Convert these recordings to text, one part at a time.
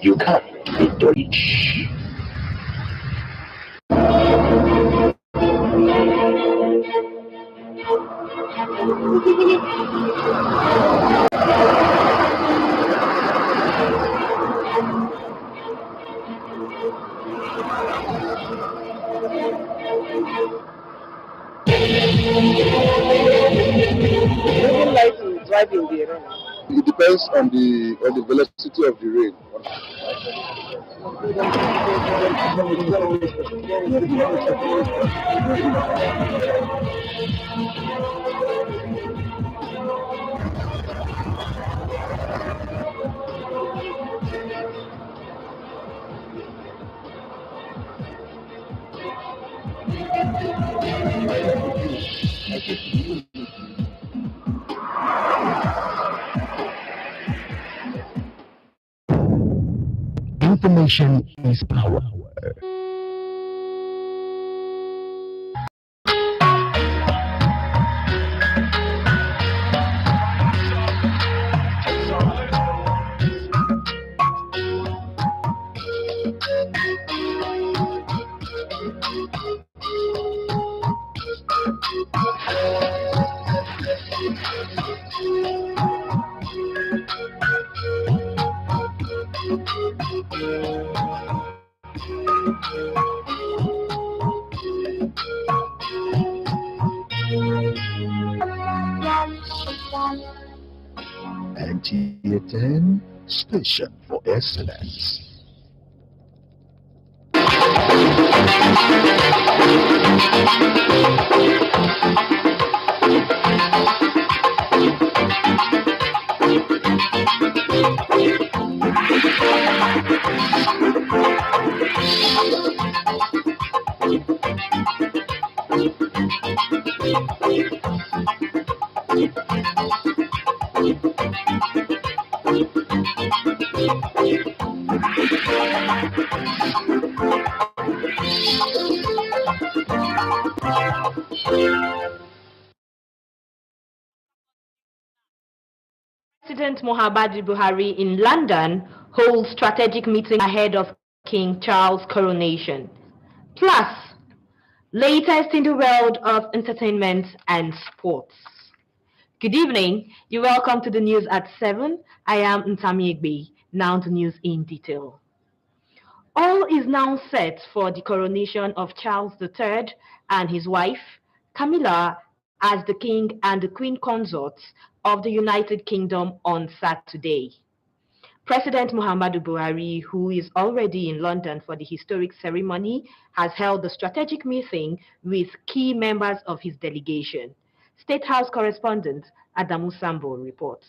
You can Nta Ch10. Living life is driving the rain. It depends on the velocity of the rain. Information is power. Nta Ch10 station for excellence. President Muhammadu Buhari in London holds strategic meeting ahead of King Charles' coronation. Plus, latest in the world of entertainment and sports. Good evening. You're welcome to the news at 7. I am Nta Ch10. Now the news in detail. All is now set for the coronation of Charles III and his wife, Camilla, as the King and the Queen consorts of the United Kingdom on Saturday. President Muhammadu Buhari, who is already in London for the historic ceremony, has held a strategic meeting with key members of his delegation. State House correspondent Adamu Sambo reports.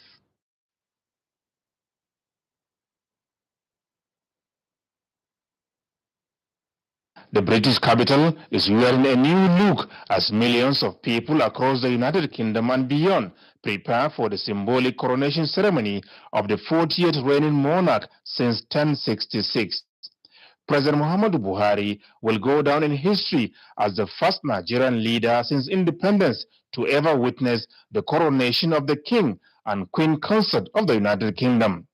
The British capital is wearing a new look as millions of people across the United Kingdom and beyond prepare for the symbolic coronation ceremony of the 40th reigning monarch since 1066. President Muhammadu Buhari will go down in history as the first Nigerian leader since independence to ever witness the coronation of the King and Queen Consort of the United Kingdom.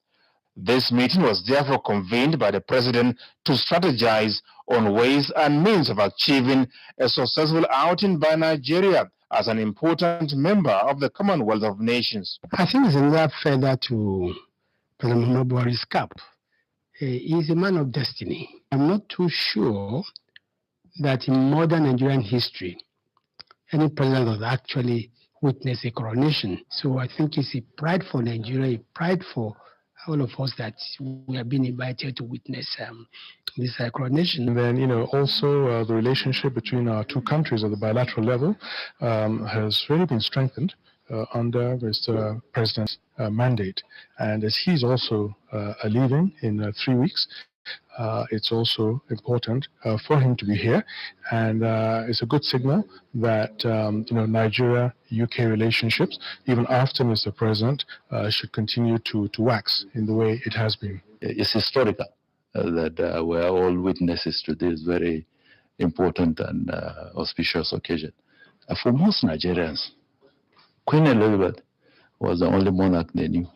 This meeting was therefore convened by the President to strategize on ways and means of achieving a successful outing by Nigeria as an important member of the Commonwealth of Nations. I think it's another feather to President Muhammadu Buhari's cap. He's a man of destiny. I'm not too sure that in modern Nigerian history, any president has actually witnessed a coronation. So I think it's a pride for Nigeria, a pride for all of us that we have been invited to witness this coronation. And then, also the relationship between our two countries at the bilateral level has really been strengthened under Mr. President's mandate. And as he's also leaving in 3 weeks, it's also important for him to be here, and it's a good signal that Nigeria-UK relationships, even after Mr. President, should continue to wax in the way it has been. It's historical that we're all witnesses to this very important and auspicious occasion. For most Nigerians, Queen Elizabeth was the only monarch they knew.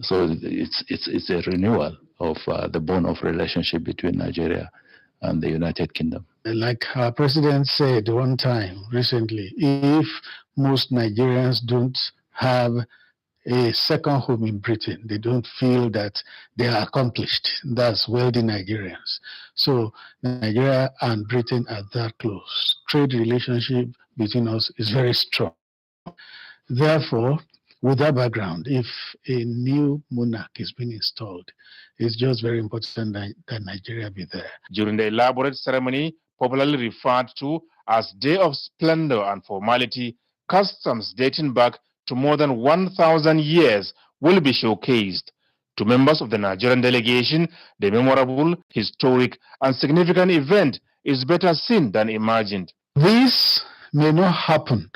So it's a renewal of the bond of relationship between Nigeria and the United Kingdom. Like our president said one time recently, if most Nigerians don't have a second home in Britain, they don't feel that they are accomplished. That's wealthy Nigerians. So Nigeria and Britain are that close. Trade relationship between us is very strong. Therefore, with that background, if a new monarch is being installed, it's just very important that Nigeria be there. During the elaborate ceremony, popularly referred to as Day of Splendor and Formality, customs dating back to more than 1,000 years will be showcased. To members of the Nigerian delegation, the memorable, historic, and significant event is better seen than imagined. This may not happen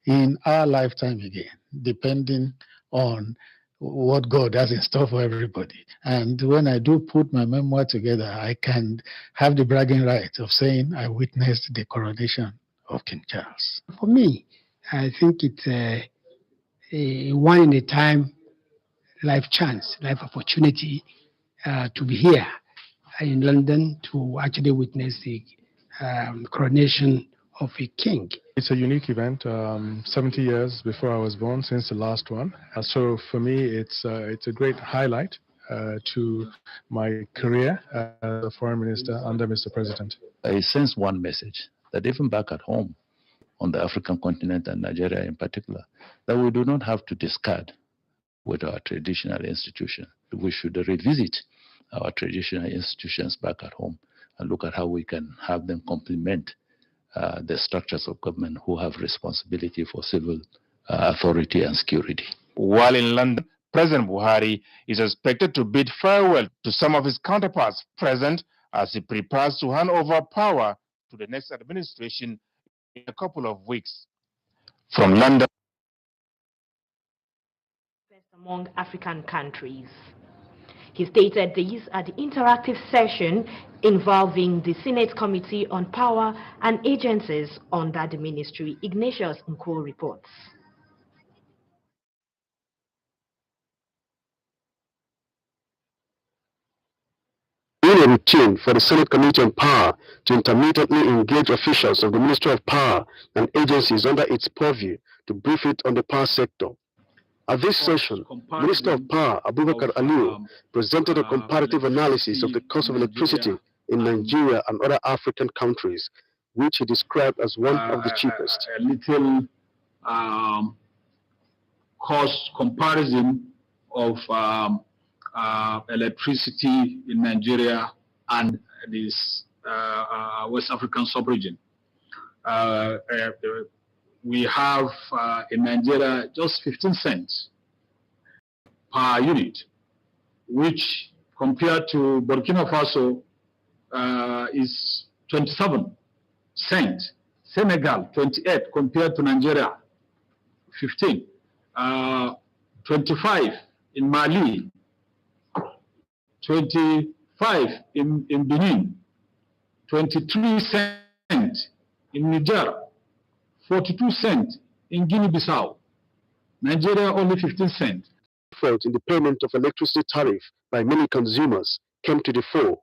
in our lifetime again, depending on what God has in store for everybody. And when I do put my memoir together, I can have the bragging right of saying I witnessed the coronation of King Charles. For me, I think it's a one-in-a-time life chance, life opportunity to be here in London to actually witness the coronation of a king. It's a unique event, 70 years before I was born since the last one. So for me, it's a great highlight to my career as a foreign minister under Mr. President. I sense one message, that even back at home, on the African continent and Nigeria in particular, that we do not have to discard with our traditional institutions. We should revisit our traditional institutions back at home and look at how we can have them complement the structures of government who have responsibility for civil authority and security. While in London, President Buhari is expected to bid farewell to some of his counterparts present as he prepares to hand over power to the next administration in a couple of weeks. From London, among African countries. He stated these at the interactive session involving the Senate Committee on Power and Agencies under the ministry. Ignatius Nko reports. A routine for the Senate Committee on Power to intermittently engage officials of the Ministry of Power and agencies under its purview to brief it on the power sector. At this session, Minister of Power Abubakar Aliyu presented a comparative analysis of the cost of electricity in Nigeria and other African countries, which he described as one of the cheapest. A little cost comparison of electricity in Nigeria and this West African sub-region. We have in Nigeria just 15 cents per unit, which compared to Burkina Faso is 27 cents. Senegal 28 compared to Nigeria 15. 25 in Mali, 25 in Benin, 23 cents in Niger, 42 cents in Guinea-Bissau. Nigeria only 15 cents. Fault in the payment of electricity tariff by many consumers came to the fore.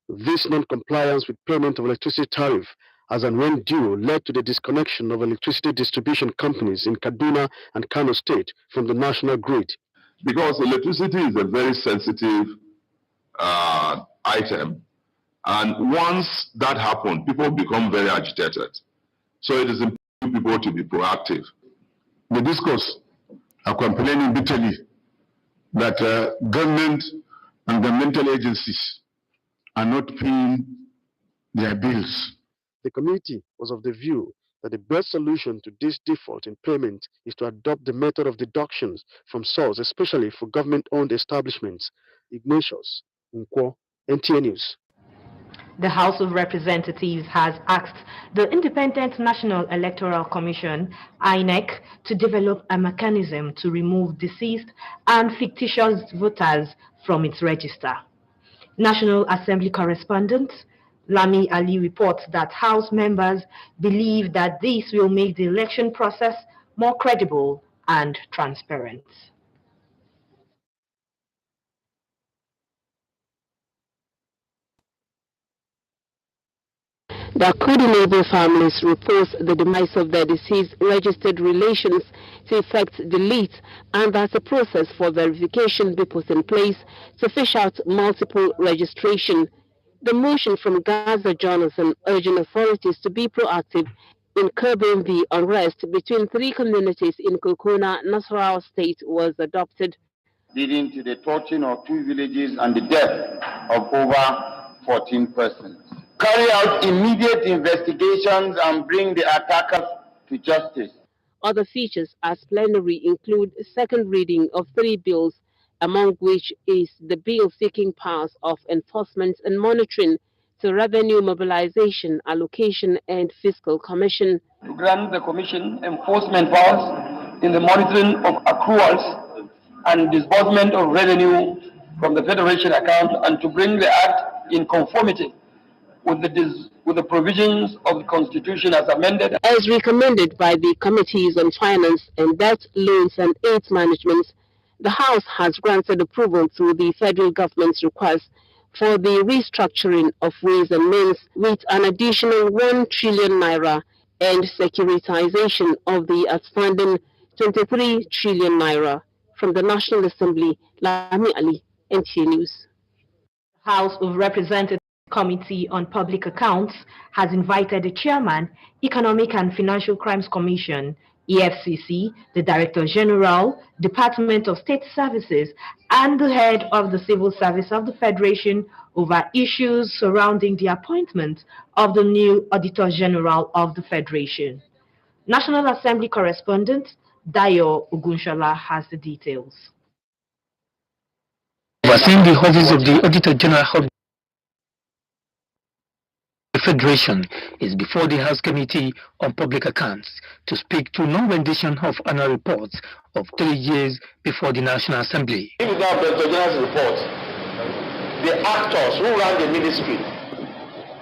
This non-compliance with payment of electricity tariff as and when due led to the disconnection of electricity distribution companies in Kaduna and Kano State from the national grid. Because electricity is a very sensitive item, and once that happens, people become very agitated. So it is important for people to be proactive. The discourse are complaining bitterly that government and governmental agencies are not paying their bills. The committee was of the view that the best solution to this default in payment is to adopt the method of deductions from source, especially for government-owned establishments. Ignatius Nko, NTA News. The House of Representatives has asked the Independent National Electoral Commission, INEC, to develop a mechanism to remove deceased and fictitious voters from its register. National Assembly correspondent Lami Ali reports that House members believe that this will make the election process more credible and transparent. that could enable families report the demise of their deceased registered relations to effect delete, and that a process for verification be put in place to fish out multiple registration. The motion from Gaza Jonathan urging authorities to be proactive in curbing the unrest between three communities in Kokona, Nasarawa State was adopted, leading to the torching of two villages and the death of over 14 persons. Carry out immediate investigations and bring the attackers to justice. Other features as plenary include second reading of 3 bills, among which is the bill seeking powers of enforcement and monitoring to Revenue Mobilization, Allocation and Fiscal Commission. To grant the Commission enforcement powers in the monitoring of accruals and disbursement of revenue from the Federation account, and to bring the Act in conformity with the provisions of the Constitution as amended. As recommended by the Committees on Finance and Debt, Loans and Aid Management, the House has granted approval to the federal government's request for the restructuring of ways and means with an additional 1 trillion naira and securitization of the outstanding 23 trillion naira. From the National Assembly, Lami Ali, NTA News. House of Representatives Committee on Public Accounts has invited the Chairman, Economic and Financial Crimes Commission, EFCC, the Director General, Department of State Services, and the head of the Civil Service of the Federation over issues surrounding the appointment of the new Auditor General of the Federation. National Assembly correspondent Dayo Ogunshola has the details. Overseeing the office of the Auditor General of the Federation is before the House Committee on Public Accounts to speak to non-rendition of annual reports of 3 years before the National Assembly. If without the Auditor General's report, the actors who ran the ministry,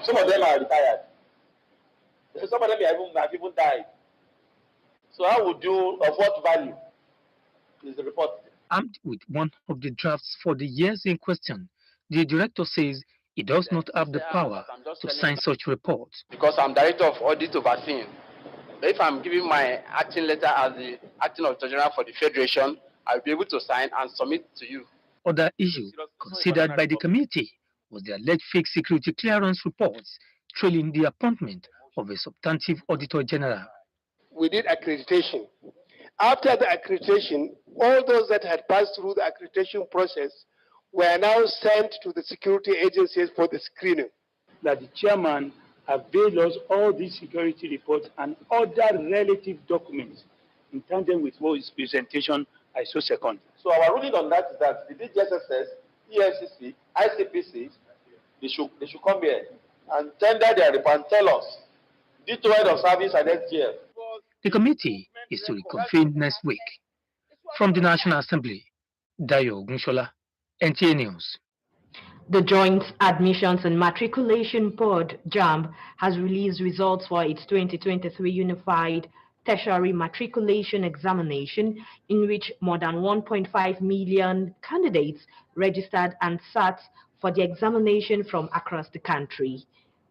some of them are retired. Some of them have even died. So how would you, of what value is the report? Armed with one of the drafts for the years in question, the director says he does not have the power to sign such reports. Because I'm Director of Audit Overseeing. If I'm giving my acting letter as the Acting Auditor General for the Federation, I'll be able to sign and submit to you. Other issue considered by the committee was the alleged fake security clearance reports trailing the appointment of a substantive Auditor General. We did accreditation. After the accreditation, all those that had passed through the accreditation process were now sent to the security agencies for the screening. That the chairman availed us all these security reports and other relative documents in tandem with what his presentation I so second. So our ruling on that is that the DGSSS, EFCC, ICPC, they should come here and tender their report and tell us the head of service and SGF. The committee is to reconvene next week. From the National Assembly, Dayo Ogunshola, NTA News. The Joint Admissions and Matriculation Board, JAMB, has released results for its 2023 Unified Tertiary Matriculation Examination, in which more than 1.5 million candidates registered and sat for the examination from across the country.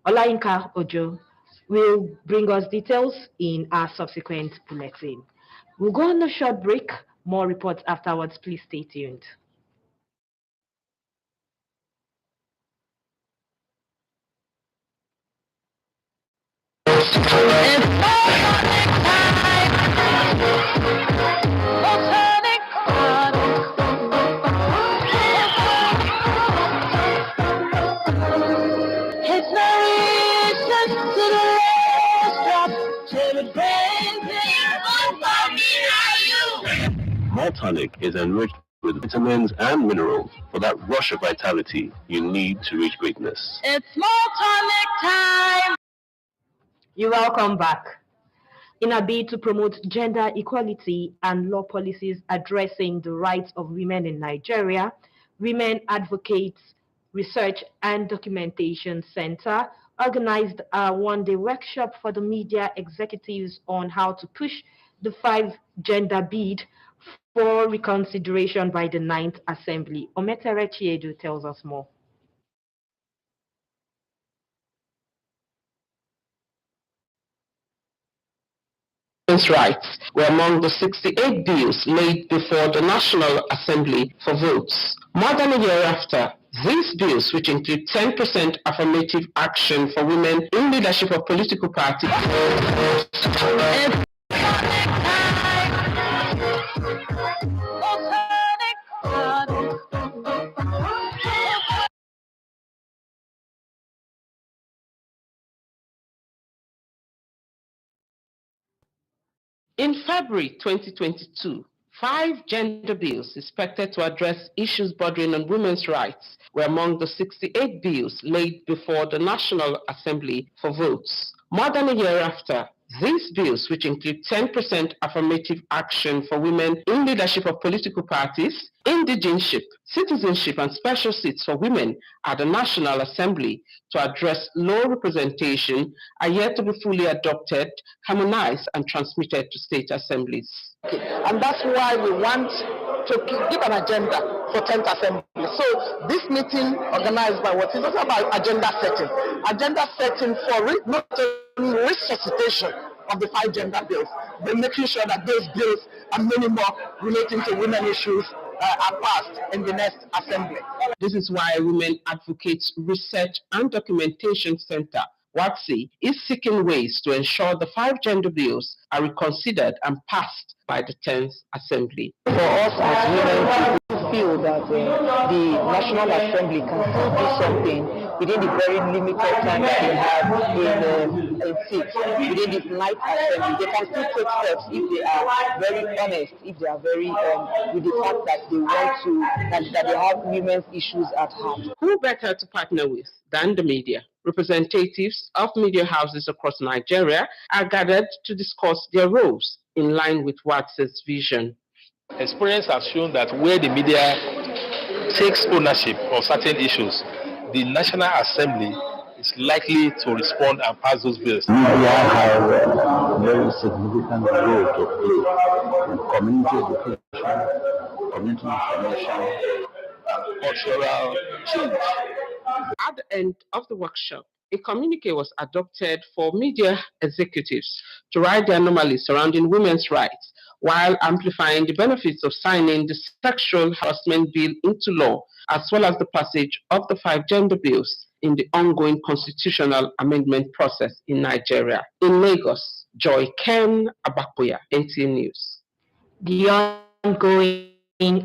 Olayinka Ojo will bring us details in our subsequent bulletin. We'll go on a short break. More reports afterwards. Please stay tuned. Maltonic is enriched with vitamins and minerals for that rush of vitality you need to reach greatness. It's Maltonic time! You're welcome back. In a bid to promote gender equality and law policies addressing the rights of women in Nigeria, Women Advocates Research and Documentation Center organized a one-day workshop for the media executives on how to push the 5-gender bid for reconsideration by the 9th Assembly. Nta Ch10 tells us more. women's rights were among the 68 bills laid before the National Assembly for votes. More than a year after, these bills, which include 10% affirmative action for women in leadership of political parties, in February 2022, 5 gender bills expected to address issues bordering on women's rights were among the 68 bills laid before the National Assembly for votes. More than a year after, these bills, which include 10% affirmative action for women in leadership of political parties, indigenship, citizenship, and special seats for women at the National Assembly to address low representation, are yet to be fully adopted, harmonized, and transmitted to state assemblies. And that's why we want to give an agenda for 10th Assembly. So this meeting organized by what is also about agenda setting. Agenda setting for not only resuscitation of the 5 gender bills, but making sure that those bills and many more relating to women issues are passed in the next assembly. This is why Women Advocates Research and Documentation Center, WATSI, is seeking ways to ensure the 5 gender bills are reconsidered and passed by the 10th Assembly. For us as women, we feel that the National Assembly can still do something within the very limited time that they have in seats, within this night assembly. They can still take steps if they are very honest, if they are very with the fact that they want to, that they have women's issues at heart. Who better to partner with than the media? Representatives of media houses across Nigeria are gathered to discuss their roles in line with WATS's vision. Experience has shown that where the media takes ownership of certain issues, the National Assembly is likely to respond and pass those bills. Media have a very significant role to play in community education, community information, and cultural change. At the end of the workshop, a communique was adopted for media executives to write the anomalies surrounding women's rights while amplifying the benefits of signing the Sexual Harassment Bill into law, as well as the passage of the 5 gender bills in the ongoing constitutional amendment process in Nigeria. In Lagos, Joy Ken Abakuya, NTA News. The ongoing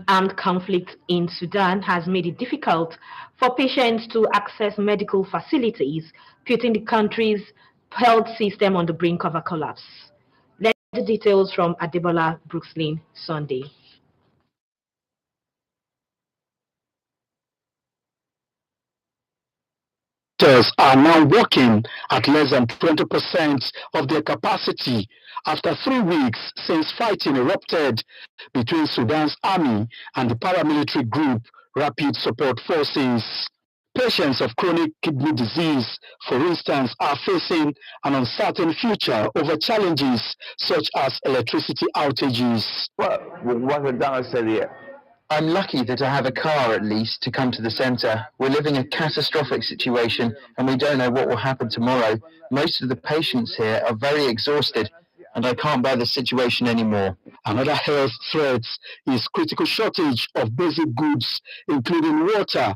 armed conflict in Sudan has made it difficult for patients to access medical facilities, putting the country's health system on the brink of a collapse. Let's get the details from Adebola Brookslyn Sunday. Doctors are now working at less than 20% of their capacity after 3 weeks since fighting erupted between Sudan's army and the paramilitary group Rapid Support Forces. Patients of chronic kidney disease, for instance, are facing an uncertain future over challenges such as electricity outages. I'm lucky that I have a car at least to come to the centre. We're living a catastrophic situation and we don't know what will happen tomorrow. Most of the patients here are very exhausted and I can't bear the situation anymore. Another health threat is critical shortage of basic goods, including water,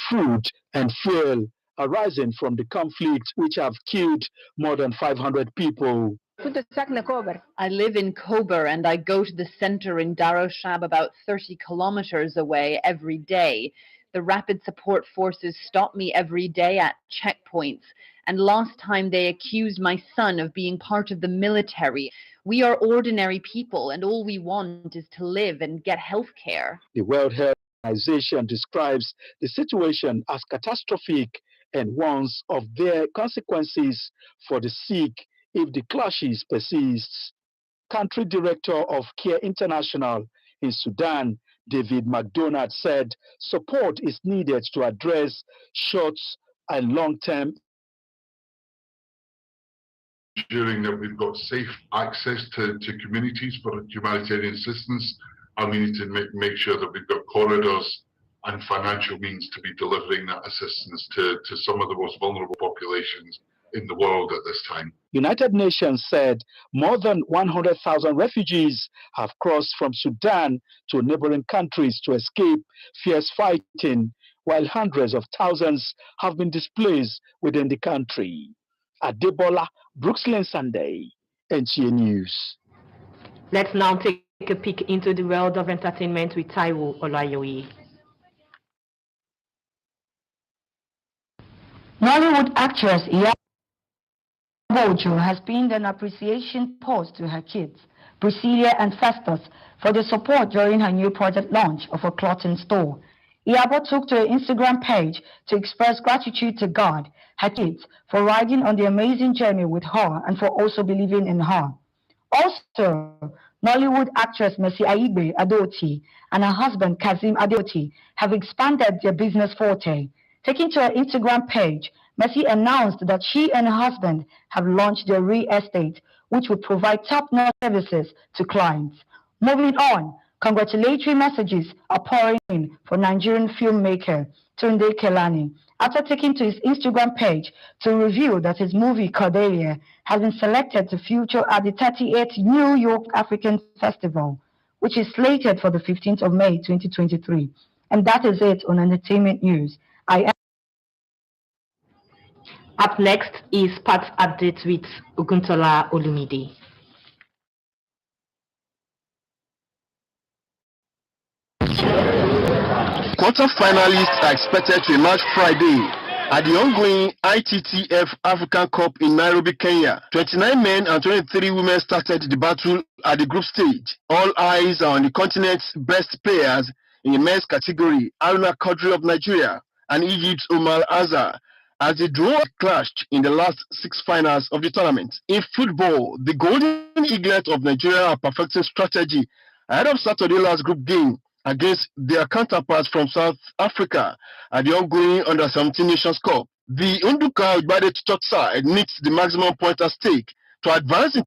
food, and fuel, arising from the conflict which have killed more than 500 people. I live in Kober and I go to the center in Daroshab about 30 kilometers away every day. The Rapid Support Forces stop me every day at checkpoints, and last time they accused my son of being part of the military. We are ordinary people and all we want is to live and get health care. The World Health Organization describes the situation as catastrophic and warns of their consequences for the sick if the clashes persist. Country Director of Care International in Sudan, David McDonald, said support is needed to address short and long-term. Ensuring that we've got safe access to communities for humanitarian assistance, and we need to make sure that we've got corridors and financial means to be delivering that assistance to some of the most vulnerable populations in the world at this time. United Nations said more than 100,000 refugees have crossed from Sudan to neighboring countries to escape fierce fighting, while hundreds of thousands have been displaced within the country. Adebola Brooksland Sunday, NTA News. Let's now take a peek into the world of entertainment with Taiwo Olayoye. Nollywood actress Iyabo has pinned an appreciation post to her kids, Priscilla and Festus, for their support during her new project launch of a clothing store. Iyabo took to her Instagram page to express gratitude to God, her kids, for riding on the amazing journey with her and for also believing in her. Also, Nollywood actress Mercy Aigbe Adoti and her husband Kazim Adoti have expanded their business forte. Taking to her Instagram page, Mercy announced that she and her husband have launched their real estate, which will provide top-notch services to clients. Moving on, congratulatory messages are pouring in for Nigerian filmmaker Tunde Kelani after taking to his Instagram page to reveal that his movie Cordelia has been selected to feature at the 38th New York African Festival, which is slated for the 15th of May 2023. And that is it on entertainment news. Up next is Sports Update with Oguntola Olumide. Quarter-finalists are expected to emerge Friday at the ongoing ITTF African Cup in Nairobi, Kenya. 29 men and 23 women started the battle at the group stage. All eyes are on the continent's best players in the men's category, Aruna Quadri of Nigeria and Egypt's Omar Azar, as the draw clashed in the last 6 finals of the tournament. In football, the Golden Eaglet of Nigeria are perfecting strategy ahead of Saturday's last group game against their counterparts from South Africa at the ongoing Under-17 Nations Cup. The Unduka Ogbade Church side needs the maximum point at stake to advance in